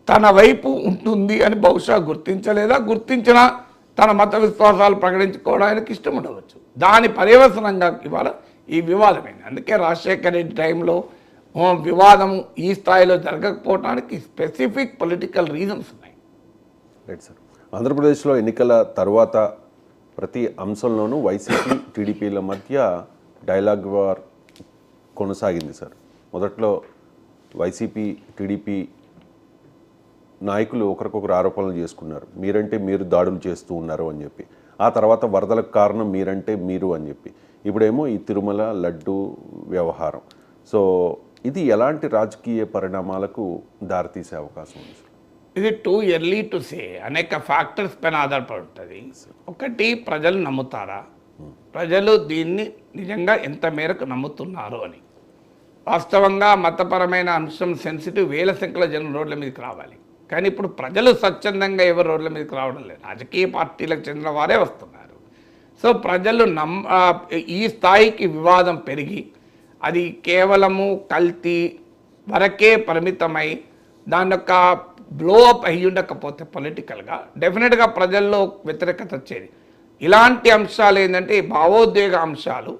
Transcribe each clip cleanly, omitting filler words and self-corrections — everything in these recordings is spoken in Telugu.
తన వైపు ఉంటుంది అని బహుశా గుర్తించలేదా, గుర్తించినా తన మత విశ్వాసాలు ప్రకటించుకోవడానికి ఇష్టం ఉండవచ్చు. దాని పర్యవసనంగా ఇవాళ ఈ వివాదమైంది. అందుకే రాజశేఖర రెడ్డి టైంలో వివాదం ఈ స్థాయిలో జరగకపోవడానికి స్పెసిఫిక్ పొలిటికల్ రీజన్స్ ఉన్నాయి. Right sir. ఆంధ్రప్రదేశ్లో ఎన్నికల తర్వాత ప్రతి అంశంలోనూ వైసీపీ టీడీపీల మధ్య డైలాగ్ వార్ కొనసాగింది సార్. మొదట్లో వైసీపీ టీడీపీ నాయకులు ఒకరికొకరు ఆరోపణలు చేసుకున్నారు, మీరంటే మీరు దాడులు చేస్తూ ఉన్నారు అని చెప్పి. ఆ తర్వాత వరదలకు కారణం మీరంటే మీరు అని చెప్పి. ఇప్పుడేమో ఈ తిరుమల లడ్డు వ్యవహారం. సో ఇది ఎలాంటి రాజకీయ పరిణామాలకు దారితీసే అవకాశం ఉంది సార్? ఇది టూ ఎర్లీ టు సే. అనేక ఫ్యాక్టర్స్ పైన ఆధారపడి ఉంటుంది. ఒకటి, ప్రజలు నమ్ముతారా, ప్రజలు దీన్ని నిజంగా ఎంత మేరకు నమ్ముతున్నారు అని. వాస్తవంగా మతపరమైన అంశం సెన్సిటివ్, వేల సంఖ్యలో జనం రోడ్ల మీదకి రావాలి. కానీ ఇప్పుడు ప్రజలు స్వచ్ఛందంగా ఎవరు రోడ్ల మీదకి రావడం లేదు, రాజకీయ పార్టీలకు చెందిన వారే వస్తున్నారు. సో ప్రజలు ఈ స్థాయికి వివాదం పెరిగి అది కేవలము కల్తీ వరకే పరిమితమై దాని యొక్క బ్లో అప్ అయ్యి ఉండకపోతే పొలిటికల్గా డెఫినెట్గా ప్రజల్లో వ్యతిరేకత వచ్చేది. ఇలాంటి అంశాలు ఏంటంటే భావోద్వేగ అంశాలు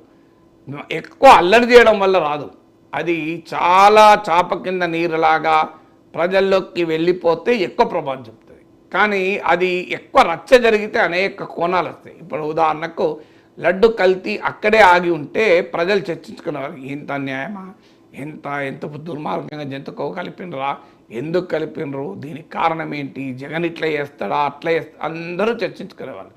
ఎక్కువ అల్లరి చేయడం వల్ల రాదు, అది చాలా చాప కింద నీరులాగా ప్రజల్లోకి వెళ్ళిపోతే ఎక్కువ ప్రభావం చూపుతుంది. కానీ అది ఎక్కువ రచ్చ జరిగితే అనేక కోణాలు వస్తాయి. ఇప్పుడు ఉదాహరణకు లడ్డు కల్తీ అక్కడే ఆగి ఉంటే ప్రజలు చర్చించుకునేవారు, ఇంత అన్యాయమా, ఎంత దుర్మార్గంగా జంతుకో కలిపినరా, ఎందుకు కలిపినరు, దీనికి కారణం ఏంటి, జగన్ ఇట్లా చేస్తాడా అట్లా చేస్తా, అందరూ చర్చించుకునేవాళ్ళు.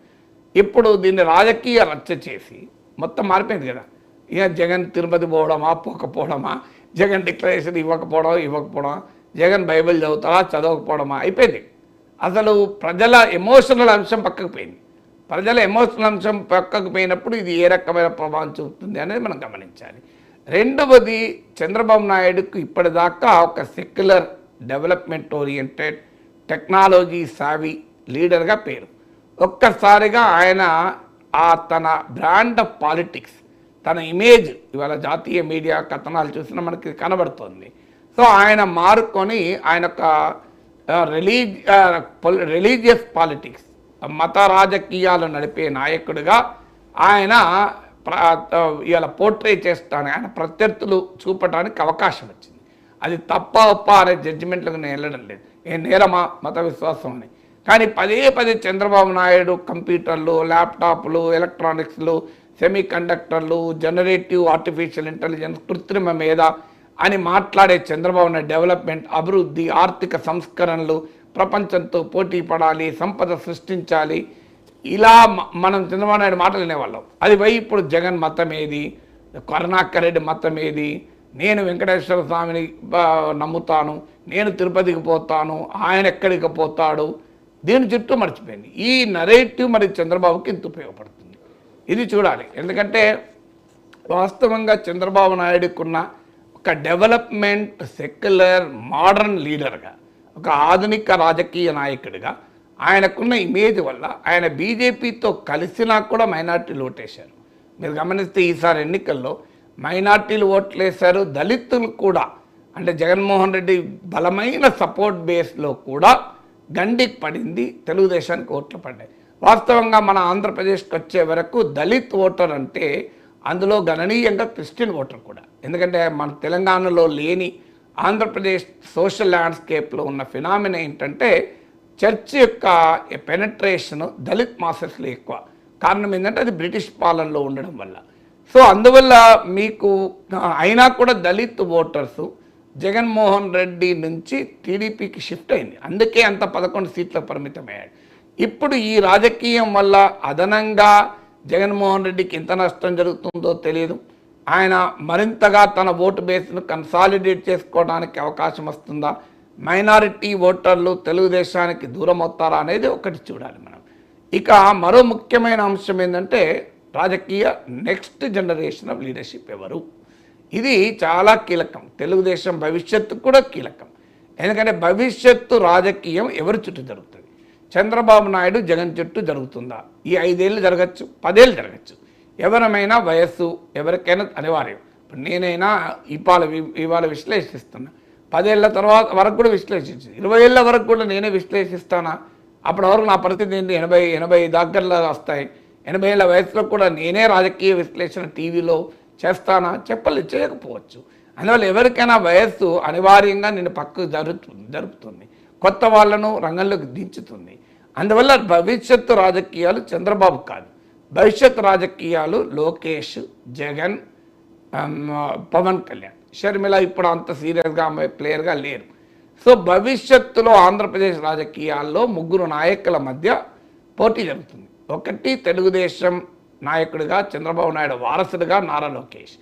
ఇప్పుడు దీన్ని రాజకీయ రచ్చ చేసి మొత్తం మారిపోయింది కదా. ఇక జగన్ తిరుపతి పోవడమా పోకపోవడమా, జగన్ డిక్లరేషన్ ఇవ్వకపోవడమా, జగన్ బైబిల్ చదువుతారా చదవకపోవడమా అయిపోయింది. అసలు ప్రజల ఎమోషనల్ అంశం పక్కకు పోయింది. ప్రజల ఎమోషనల్ అంశం పక్కకు పోయినప్పుడు ఇది ఏ రకమైన ప్రభావం చూపుతుంది అనేది మనం గమనించాలి. రెండవది, చంద్రబాబు నాయుడుకు ఇప్పటిదాకా ఒక సెక్యులర్ డెవలప్మెంట్ ఓరియంటెడ్ టెక్నాలజీ సావి లీడర్గా పేరు. ఒక్కసారిగా ఆయన తన బ్రాండ్ ఆఫ్ పాలిటిక్స్, తన ఇమేజ్ ఇవాళ జాతీయ మీడియా కథనాలు చూసినా మనకి కనబడుతుంది. సో ఆయన మారుకొని ఆయన ఒక రిలీజియస్ పాలిటిక్స్, మత రాజకీయాలు నడిపే నాయకుడిగా ఆయన ఇవాళ పోర్ట్రే చేస్తాను, ఆయన ప్రత్యర్థులు చూపడానికి అవకాశం వచ్చింది. అది తప్ప ఒప్ప అనే జడ్జిమెంట్లకు నేను వెళ్ళడం లేదు, ఏ నేరమా మత విశ్వాసం అని. కానీ పదే చంద్రబాబు నాయుడు కంప్యూటర్లు, ల్యాప్టాప్లు, ఎలక్ట్రానిక్స్లు, సెమీ కండక్టర్లు, జనరేటివ్ ఆర్టిఫిషియల్ ఇంటెలిజెన్స్, కృత్రిమ మేధ అని మాట్లాడే చంద్రబాబు నాయుడు డెవలప్మెంట్, అభివృద్ధి, ఆర్థిక సంస్కరణలు, ప్రపంచంతో పోటీ పడాలి, సంపద సృష్టించాలి, ఇలా మనం చంద్రబాబు నాయుడు మాటలు వినేవాళ్ళం. అది పోయి ఇప్పుడు జగన్ మతం ఏది, కరుణాకర్ రెడ్డి మతం ఏది, నేను వెంకటేశ్వర స్వామిని నమ్ముతాను, నేను తిరుపతికి పోతాను, ఆయన ఎక్కడికి పోతాడు, దీని చుట్టూ మర్చిపోయింది. ఈ నరేటివ్ మరి చంద్రబాబుకి ఎంత ఉపయోగపడుతుంది ఇది చూడాలి. ఎందుకంటే వాస్తవంగా చంద్రబాబు నాయుడుకున్న ఒక డెవలప్మెంట్, సెక్యులర్, మోడర్న్ లీడర్గా, ఒక ఆధునిక రాజకీయ నాయకుడిగా ఆయనకున్న ఇమేజ్ వల్ల ఆయన బీజేపీతో కలిసినా కూడా మైనార్టీలు ఓటేశారు. మీరు గమనిస్తే ఈసారి ఎన్నికల్లో మైనార్టీలు ఓట్లేశారు, దళితులు కూడా. అంటే జగన్మోహన్ రెడ్డి బలమైన సపోర్ట్ బేస్లో కూడా గండికి పడింది, తెలుగుదేశానికి ఓట్లు పడ్డాయి. వాస్తవంగా మన ఆంధ్రప్రదేశ్కి వచ్చే వరకు దళిత్ ఓటర్ అంటే అందులో గణనీయంగా క్రిస్టియన్ ఓటర్ కూడా. ఎందుకంటే మన తెలంగాణలో లేని ఆంధ్రప్రదేశ్ సోషల్ ల్యాండ్స్కేప్లో ఉన్న ఫినామినా ఏంటంటే చర్చ్ యొక్క పెనట్రేషన్ దళిత్ మాసెస్లో ఎక్కువ. కారణం ఏంటంటే అది బ్రిటిష్ పాలనలో ఉండడం వల్ల. సో అందువల్ల మీకు అయినా కూడా దళిత్ ఓటర్సు జగన్మోహన్ రెడ్డి నుంచి టీడీపీకి షిఫ్ట్ అయింది. అందుకే అంత 11 సీట్లకు పరిమితమయ్యాడు. ఇప్పుడు ఈ రాజకీయం వల్ల అదనంగా జగన్మోహన్ రెడ్డికి ఎంత నష్టం జరుగుతుందో తెలియదు. ఆయన మరింతగా తన ఓటు బేస్ను కన్సాలిడేట్ చేసుకోవడానికి అవకాశం వస్తుందా, మైనారిటీ ఓటర్లు తెలుగుదేశానికి దూరం అవుతారా అనేది ఒకటి చూడాలి మనం. ఇక మరో ముఖ్యమైన అంశం ఏంటంటే రాజకీయ నెక్స్ట్ జనరేషన్ ఆఫ్ లీడర్షిప్ ఎవరు, ఇది చాలా కీలకం. తెలుగుదేశం భవిష్యత్తు కూడా కీలకం. ఎందుకంటే భవిష్యత్తు రాజకీయం ఎవరి చుట్టూ జరుగుతుంది? చంద్రబాబు నాయుడు జగన్ చుట్టూ జరుగుతుందా? ఈ 5 ఏళ్ళు జరగచ్చు, 10 ఏళ్ళు జరగచ్చు. ఎవరమైనా వయస్సు ఎవరికైనా అనివార్యం. ఇప్పుడు నేనైనా ఇవాళ విశ్లేషిస్తున్నా, 10 ఏళ్ల తర్వాత వరకు కూడా విశ్లేషించింది. 20 ఏళ్ల వరకు కూడా నేనే విశ్లేషిస్తానా? అప్పటి వరకు నా పరిస్థితి ఏంటి? 80 దగ్గరలో వస్తాయి. 80 ఏళ్ల వయసులో కూడా నేనే రాజకీయ విశ్లేషణ టీవీలో చేస్తానా? చేయకపోవచ్చు. అందువల్ల ఎవరికైనా వయస్సు అనివార్యంగా నేను పక్కకు జరుపుతుంది, కొత్త వాళ్ళను రంగంలోకి దించుతుంది. అందువల్ల భవిష్యత్తు రాజకీయాలు చంద్రబాబు కాదు, భవిష్యత్ రాజకీయాలు లోకేష్, జగన్, పవన్ కళ్యాణ్. షర్మిల ఇప్పుడు అంత సీరియస్గా ప్లేయర్గా లేరు. సో భవిష్యత్తులో ఆంధ్రప్రదేశ్ రాజకీయాల్లో 3 నాయకుల మధ్య పోటీ జరుగుతుంది. ఒకటి తెలుగుదేశం నాయకుడిగా చంద్రబాబు నాయుడు వారసుడిగా నారా లోకేష్,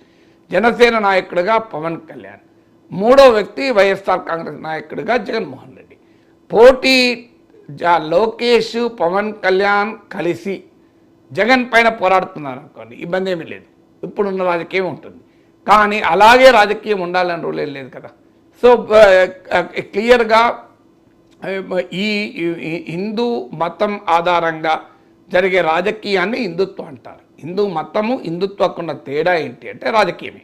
జనసేన నాయకుడిగా పవన్ కళ్యాణ్, మూడో వ్యక్తి వైఎస్ఆర్ కాంగ్రెస్ నాయకుడిగా జగన్మోహన్ రెడ్డి. పోటీ లోకేష్, పవన్ కళ్యాణ్ కలిసి జగన్ పైన పోరాడుతున్నారు అనుకోండి, ఇబ్బంది ఏమీ లేదు, ఇప్పుడున్న రాజకీయం ఉంటుంది. కానీ అలాగే రాజకీయం ఉండాలని రూల్ ఏం లేదు కదా. సో క్లియర్గా ఈ హిందూ మతం ఆధారంగా జరిగే రాజకీయాన్ని హిందుత్వం అంటారు. హిందూ మతము హిందుత్వకున్న తేడా ఏంటి అంటే రాజకీయమే.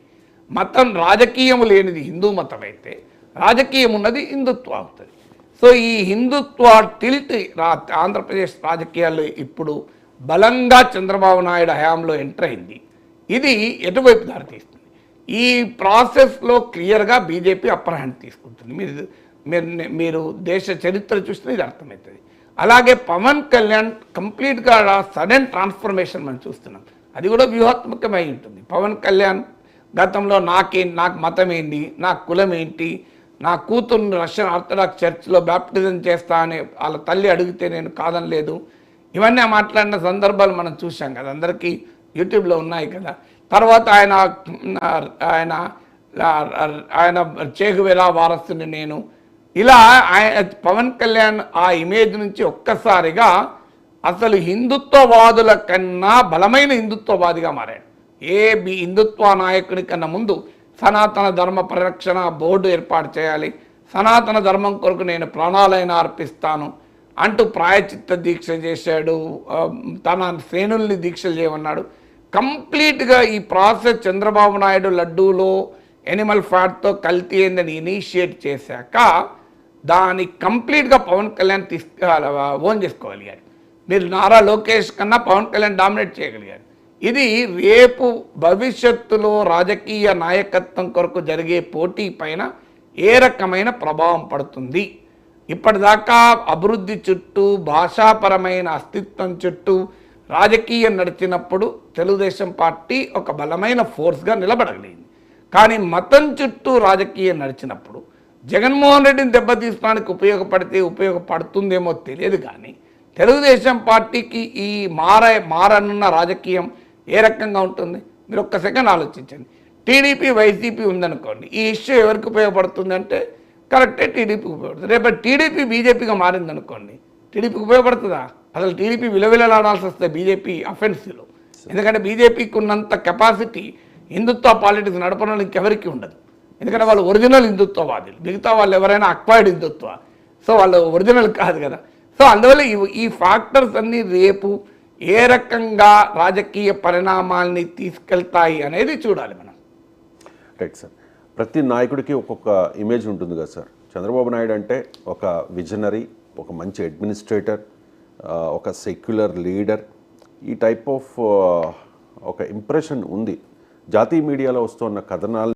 మతం రాజకీయము లేనిది హిందూ మతం అయితే, రాజకీయం ఉన్నది హిందుత్వం అవుతుంది. సో ఈ హిందుత్వ టిల్ట్ ఆంధ్రప్రదేశ్ రాజకీయాల్లో ఇప్పుడు బలంగా చంద్రబాబు నాయుడు హయాంలో ఎంటర్ అయింది. ఇది ఎటువైపు దారితీస్తుంది? ఈ ప్రాసెస్లో క్లియర్గా బీజేపీ అప్పర్ హ్యాండ్ తీసుకుంటుంది. మీరు దేశ చరిత్ర చూస్తే ఇది అర్థమవుతుంది. అలాగే పవన్ కళ్యాణ్ కంప్లీట్గా సడన్ ట్రాన్స్ఫర్మేషన్ మనం చూస్తున్నాం. అది కూడా వ్యూహాత్మకమై ఉంటుంది. పవన్ కళ్యాణ్ గతంలో నాకు మతం ఏంటి, నాకు కులం ఏంటి, నా కూతుర్ని రష్యన్ ఆర్థడాక్స్ చర్చ్లో బ్యాప్టిజం చేస్తా అని వాళ్ళ తల్లి అడిగితే నేను కాదనలేదు, ఇవన్నీ మాట్లాడిన సందర్భాలు మనం చూసాం కదా, అందరికీ యూట్యూబ్లో ఉన్నాయి కదా. తర్వాత ఆయన చేగువేరా వారసుని నేను, ఇలా పవన్ కళ్యాణ్ ఆ ఇమేజ్ నుంచి ఒక్కసారిగా అసలు హిందుత్వవాదుల కన్నా బలమైన హిందుత్వవాదిగా మారాడు. హిందుత్వ నాయకుడి కన్నా ముందు సనాతన ధర్మ పరిరక్షణ బోర్డు ఏర్పాటు చేయాలి, సనాతన ధర్మం కొరకు నేను ప్రాణాలైనా అర్పిస్తాను అంటూ ప్రాయచిత్త దీక్ష చేశాడు, తన శ్రేణుల్ని దీక్షలు చేయమన్నాడు. కంప్లీట్గా ఈ ప్రాసెస్ చంద్రబాబు నాయుడు లడ్డూలో ఎనిమల్ ఫ్యాట్తో కల్తీ అయిందని ఇనిషియేట్ చేశాక దాన్ని కంప్లీట్గా పవన్ కళ్యాణ్ ఓన్ చేసుకోగలిగారు. మీరు నారా లోకేష్ కన్నా పవన్ కళ్యాణ్ డామినేట్ చేయగలిగారు. ఇది రేపు భవిష్యత్తులో రాజకీయ నాయకత్వం కొరకు జరిగే పోటీ పైన ఏ రకమైన ప్రభావం పడుతుంది? ఇప్పటిదాకా అభివృద్ధి చుట్టూ, భాషాపరమైన అస్తిత్వం చుట్టూ రాజకీయం నడిచినప్పుడు తెలుగుదేశం పార్టీ ఒక బలమైన ఫోర్స్గా నిలబడగలిగింది. కానీ మతం చుట్టూ రాజకీయం నడిచినప్పుడు జగన్మోహన్ రెడ్డిని దెబ్బతీసడానికి ఉపయోగపడుతుందేమో తెలియదు. కానీ తెలుగుదేశం పార్టీకి ఈ మారనున్న రాజకీయం ఏ రకంగా ఉంటుంది? మీరు ఒక్క సెకండ్ ఆలోచించండి. టీడీపీ వైసీపీ ఉందనుకోండి, ఈ ఇష్యూ ఎవరికి ఉపయోగపడుతుంది అంటే కరెక్టే, టీడీపీకి ఉపయోగపడుతుంది. రేపు టీడీపీ బీజేపీగా మారిందనుకోండి, టీడీపీకి ఉపయోగపడుతుందా? అసలు టీడీపీ విలవిలలాడాల్సి వస్తే బీజేపీ అఫెన్సివ్లో. ఎందుకంటే బీజేపీకి ఉన్నంత కెపాసిటీ హిందుత్వ పాలిటిక్స్ నడపడం ఇంకెవరికి ఉండదు. ఎందుకంటే వాళ్ళు ఒరిజినల్ హిందుత్వవాదులు, మిగతా వాళ్ళు ఎవరైనా అక్వైర్డ్ హిందుత్వ, సో వాళ్ళు ఒరిజినల్ కాదు కదా. సో అందువల్ల ఈ ఫ్యాక్టర్స్ అన్నీ రేపు ఏ రకంగా రాజకీయ పరిణామాల్ని తీసుకెళ్తాయి అనేది చూడాలి మనం. Right sir. ప్రతి నాయకుడికి ఒక్కొక్క ఇమేజ్ ఉంటుంది కదా సార్. చంద్రబాబు నాయుడు అంటే ఒక విజనరీ, ఒక మంచి అడ్మినిస్ట్రేటర్, ఒక సెక్యులర్ లీడర్, ఈ టైప్ ఆఫ్ ఒక ఇంప్రెషన్ ఉంది. జాతీయ మీడియాలో వస్తున్న కథనాలు